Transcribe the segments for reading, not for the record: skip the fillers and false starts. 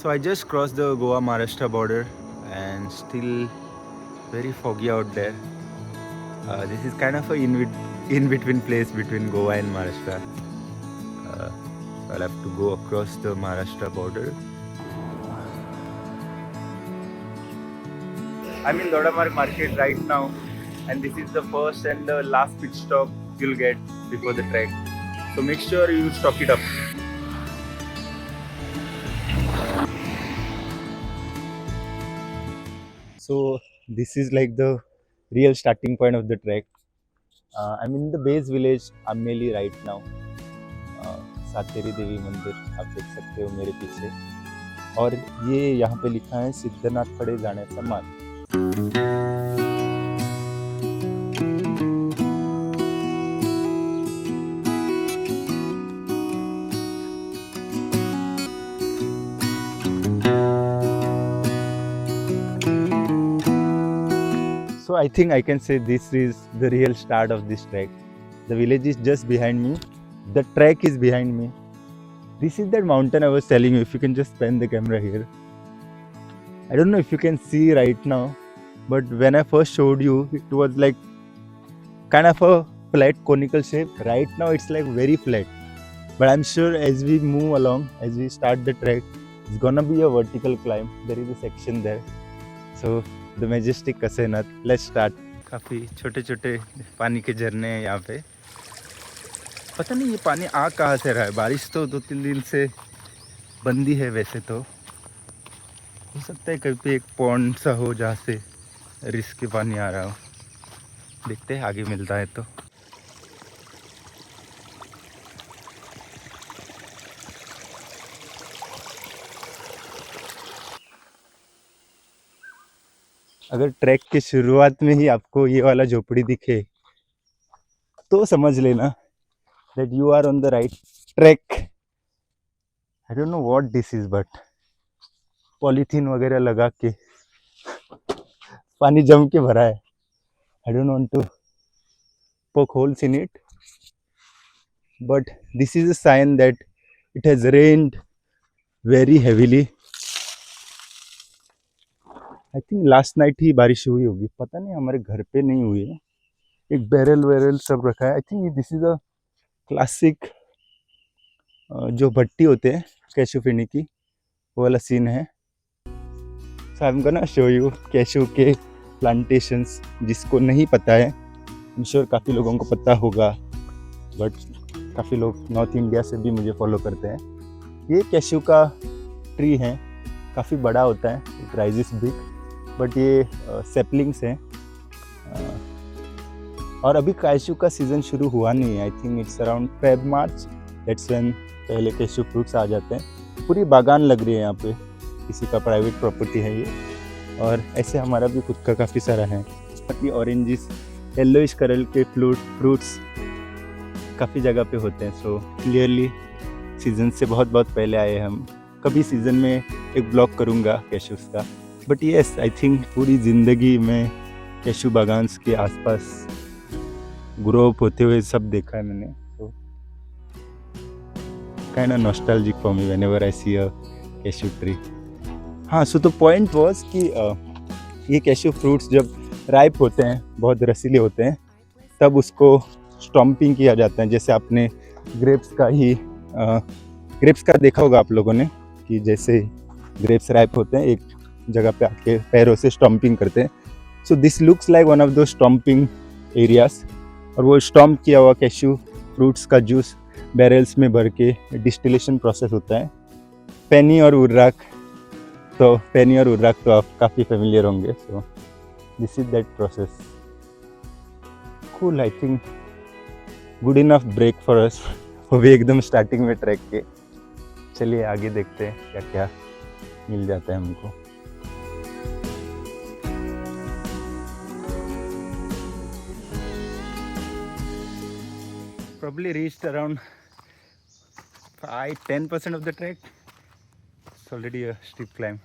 So I just crossed the Goa Maharashtra border and still very foggy out there. This is kind of a in between place between Goa and Maharashtra. So I'll have to go across the Maharashtra border. I'm in Dodamarg market right now, and this is the first and the last pit stop you'll get before the trek. So make sure you stock it up. So this is like the real starting point of the trek. I'm in the base village Ameli right now. Sateri देवी मंदिर आप देख सकते हो मेरे पीछे, और ये यहाँ पे लिखा है सिद्धनाथ कडे जाण्याचा मार्ग. So I think I can say this is the real start of this trek. The village is just behind me. The trek is behind me. This is that mountain I was telling you. If you can just pan the camera here. I don't know if you can see right now, but when I first showed you, it was like kind of a flat conical shape. Right now it's like very flat. But I'm sure as we move along, as we start the trek, it's gonna be a vertical climb. There is a section there. So the majestic Kasinath. Let's start. काफ़ी छोटे छोटे पानी के झरने हैं यहाँ पे. पता नहीं ये पानी आ कहाँ से रहा है. बारिश तो 2-3 दिन से बंदी है. वैसे तो हो सकता है कहीं पे एक पॉन्ड सा हो जहाँ से रिस्क के पानी आ रहा हो. देखते हैं आगे मिलता है तो. अगर ट्रैक के शुरुआत में ही आपको ये वाला झोपड़ी दिखे तो समझ लेना that you are on the right track. I don't know what this is, but polythene वगैरह लगा के पानी जम के भरा है. I don't want to poke holes in it, but this is a sign that it has rained very heavily. I think last night ही बारिश हुई होगी. पता नहीं, हमारे घर पे नहीं हुई है. एक बैरल सब रखा है. I think this is a classic जो भट्टी होते हैं कैशू पीने की, वो वाला सीन है. So I am gonna show you cashew के प्लांटेशंस. जिसको नहीं पता है, आई एम श्योर काफ़ी लोगों को पता होगा, बट काफ़ी लोग नॉर्थ इंडिया से भी मुझे फॉलो करते हैं. ये कैशू का ट्री है, काफ़ी बड़ा होता है. इट राइजेस बिग, बट ये सेपलिंग्स हैं. और अभी कैशू का सीज़न शुरू हुआ नहीं है. I think it's around Feb March. That's when पहले कैशू फ्रूट्स आ जाते हैं. पूरी बागान लग रही है यहाँ पे. किसी का प्राइवेट प्रॉपर्टी है ये, और ऐसे हमारा भी खुद का काफ़ी सारा है. बाकी ऑरेंजिस येलोइश कलर के फ्रूट्स काफ़ी जगह पे होते हैं. सो क्लियरली सीज़न से बहुत पहले आए हम. कभी सीज़न में एक ब्लॉग करूँगा कैशूज़ का. बट येस, आई थिंक पूरी ज़िंदगी में कैशू बागान्स के आसपास ग्रो अप होते हुए सब देखा है मैंने. So kind of nostalgic for me whenever I see a cashew tree. हाँ, सो तो पॉइंट वॉज कि ये कैशू फ्रूट्स जब राइप होते हैं, बहुत रसीले होते हैं, तब उसको स्टॉम्पिंग किया जाता है. जैसे आपने ग्रेप्स का देखा होगा आप लोगों ने, कि जैसे ग्रेप्स राइप होते हैं एक जगह पे आके पैरों से स्टॉम्पिंग करते हैं. So this looks like one of दो स्टॉम्पिंग एरियाज. और वो स्टॉम्प किया हुआ कैशू फ्रूट्स का जूस बैरल्स में भर के डिस्टिलेशन प्रोसेस होता है. पेनी और उर्राक तो आप काफ़ी फेमिलियर होंगे. So this is that process. Cool. I think good enough break for us. वो भी एकदम स्टार्टिंग में ट्रैक के. चलिए आगे देखते हैं क्या क्या मिल जाता है हमको. Probably reached around 5-10% of the trek. It's already a steep climb,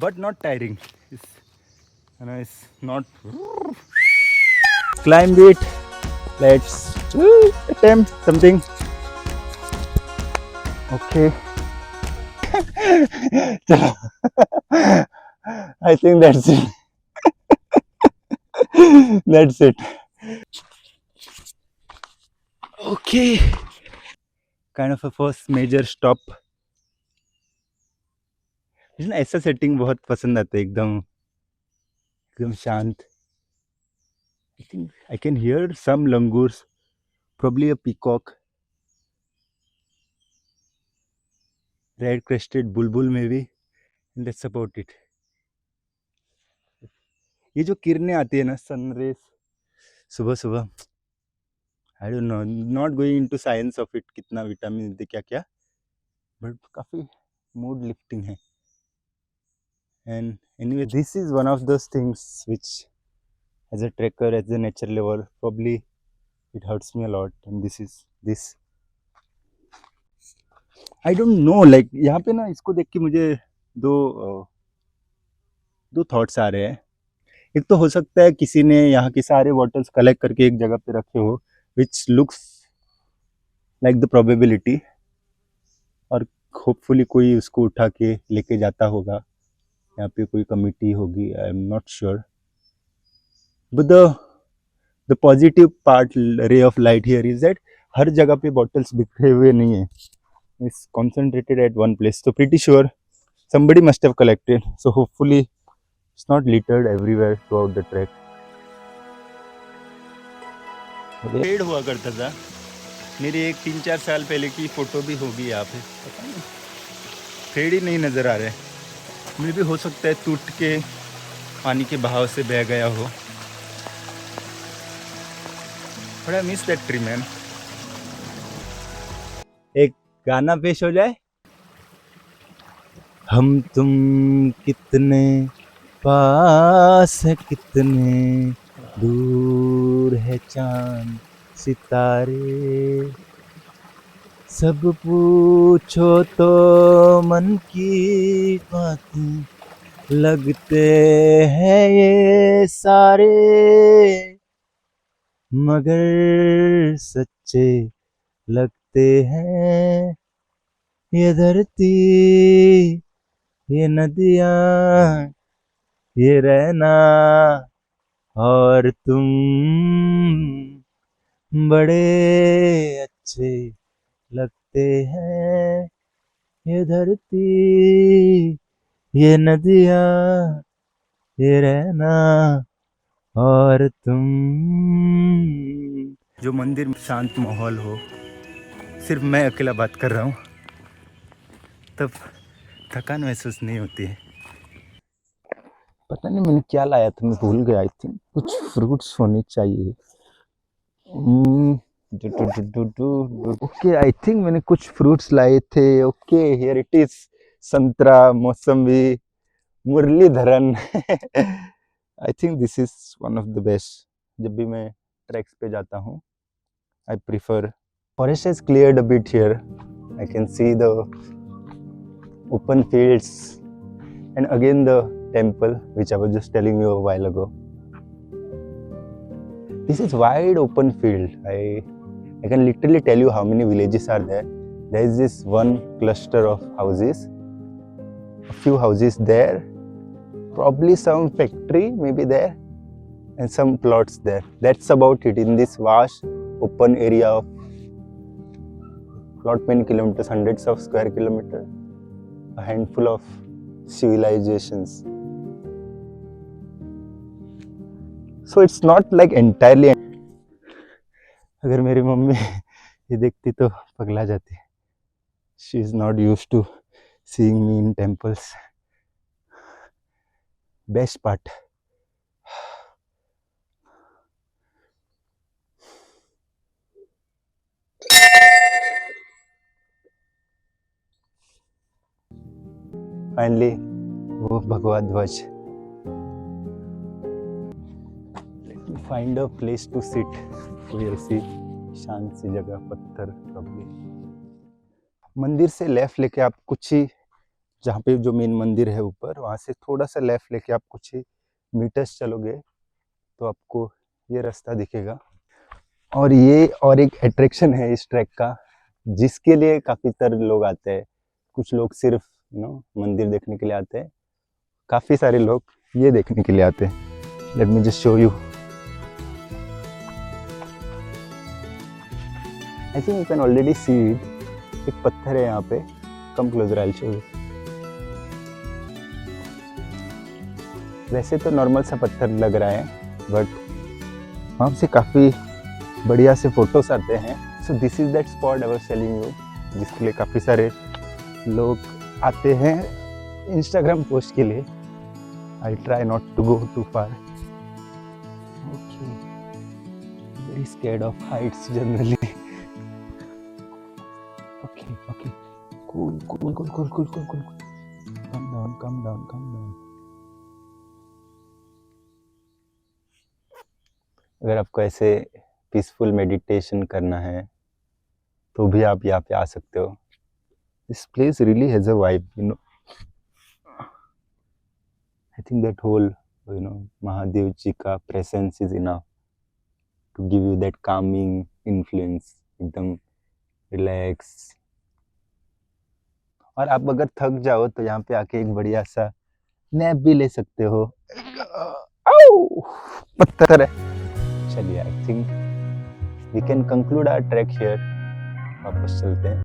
but not tiring. It's not. Climb it. Let's attempt something. Okay. चलो, I think that's it. That's it. Okay. Kind of a first major stop. मुझे ना ऐसा setting बहुत पसंद आता है, एकदम एकदम शांत. I think I can hear some langurs, probably a peacock, red crested bulbul maybe, and that's about it. ये जो किरणें आती है ना, सन रेस, सुबह सुबह, I don't know, not going into science of it, कितना विटामिन दे क्या क्या, बट काफ़ी मूड लिफ्टिंग है. And anyway, this is one of those things which as a trekker, as a nature lover, probably it hurts me a lot. And this is this, I don't know, like यहाँ पे ना इसको देख के मुझे दो दो थॉट्स आ रहे हैं. एक तो हो सकता है किसी ने यहाँ के सारे बॉटल्स कलेक्ट करके एक जगह पे रखे हो, which looks like the probability, और होपफुली कोई उसको उठा के लेके जाता होगा. यहाँ पे कोई कमिटी होगी, I am not sure. But the positive part, ray of light here is that हर जगह पे बॉटल्स बिखरे हुए नहीं है. It's concentrated at one place. So pretty sure somebody must have collected. So hopefully it's not littered everywhere throughout the trek. पेड़ हुआ करता था, मेरी एक 3-4 साल पहले की फोटो भी होगी यहाँ पे. पता नहीं, पेड़ ही नहीं नज़र आ रहे. मुझे भी हो सकता है टूट के पानी के बहाव से बह गया हो. बड़ा मिस दैट ट्री मैन. एक गाना पेश हो जाए. हम तुम कितने पास है, कितने दूर है चांद सितारे, सब पूछो तो मन की बातें लगते हैं ये सारे, मगर सच्चे लगते हैं ये धरती, ये नदियाँ, ये रहना और तुम, बड़े अच्छे लगते हैं ये धरती, ये नदियाँ, ये रहना और तुम. जो मंदिर में शांत माहौल हो, सिर्फ मैं अकेला बात कर रहा हूँ, तब थकान महसूस नहीं होती है. पता नहीं मैंने क्या लाया था, मैं भूल गया. आई थिंक कुछ फ्रूट्स होने चाहिए. ओके, आई थिंक मैंने कुछ फ्रूट्स लाए थे. Okay, here it is. संतरा, मौसमी, Muralidharan. I think this is one of the best. जब भी मैं ट्रैक्स पे जाता हूँ, I prefer. Forest has cleared a bit here. I can see the open fields and again the temple which I was just telling you a while ago. This is wide open field. I can literally tell you how many villages are there. There is this one cluster of houses, a few houses there, probably some factory maybe there, and some plots there. That's about it in this vast open area of not many kilometers, hundreds of square kilometers. A handful of civilizations. So it's not like entirely. अगर मेरी mummy ये देखती तो पगला जाती. She is not used to seeing me in temples. Best part. Finally, वो भगवा ध्वज. Let me find a place to sit. कोई ऐसी शांत सी जगह, पत्थर प्रॉब्ली. मंदिर से लेफ्ट लेके आप कुछ ही, जहाँ पे जो मेन मंदिर है ऊपर, वहाँ से थोड़ा सा लेफ्ट लेके आप कुछ ही मीटर्स चलोगे तो आपको ये रास्ता दिखेगा. और ये और एक अट्रैक्शन है इस ट्रैक का, जिसके लिए काफ़ी तरह लोग आते हैं. कुछ लोग सिर्फ मंदिर देखने के लिए आते हैं, काफ़ी सारे लोग ये देखने के लिए आते हैं। Let me just show you. I think you can already see it. एक पत्थर है यहाँ पे, come closer, I will show you. वैसे तो नॉर्मल सा पत्थर लग रहा है, बट वहाँ से काफ़ी बढ़िया से फोटोज आते हैं। सो this is that spot I was telling you, जिसके लिए काफ़ी सारे लोग आते हैं इंस्टाग्राम पोस्ट के लिए। I try not to go too far. Okay, very scared of heights generally. Okay okay, cool cool cool cool cool cool cool, come down come down come down. अगर आपको ऐसे पीसफुल मेडिटेशन करना है तो भी आप यहाँ पे आ सकते हो। This place really has a vibe, I think that whole Mahadev ji का presence is enough to give you that calming influence, एकदम रिलैक्स। और आप अगर थक जाओ तो यहाँ पे आके एक बढ़िया सा नैप भी ले सकते हो। पत्थर है। चलिए, I think we can conclude our track here. वापस चलते हैं।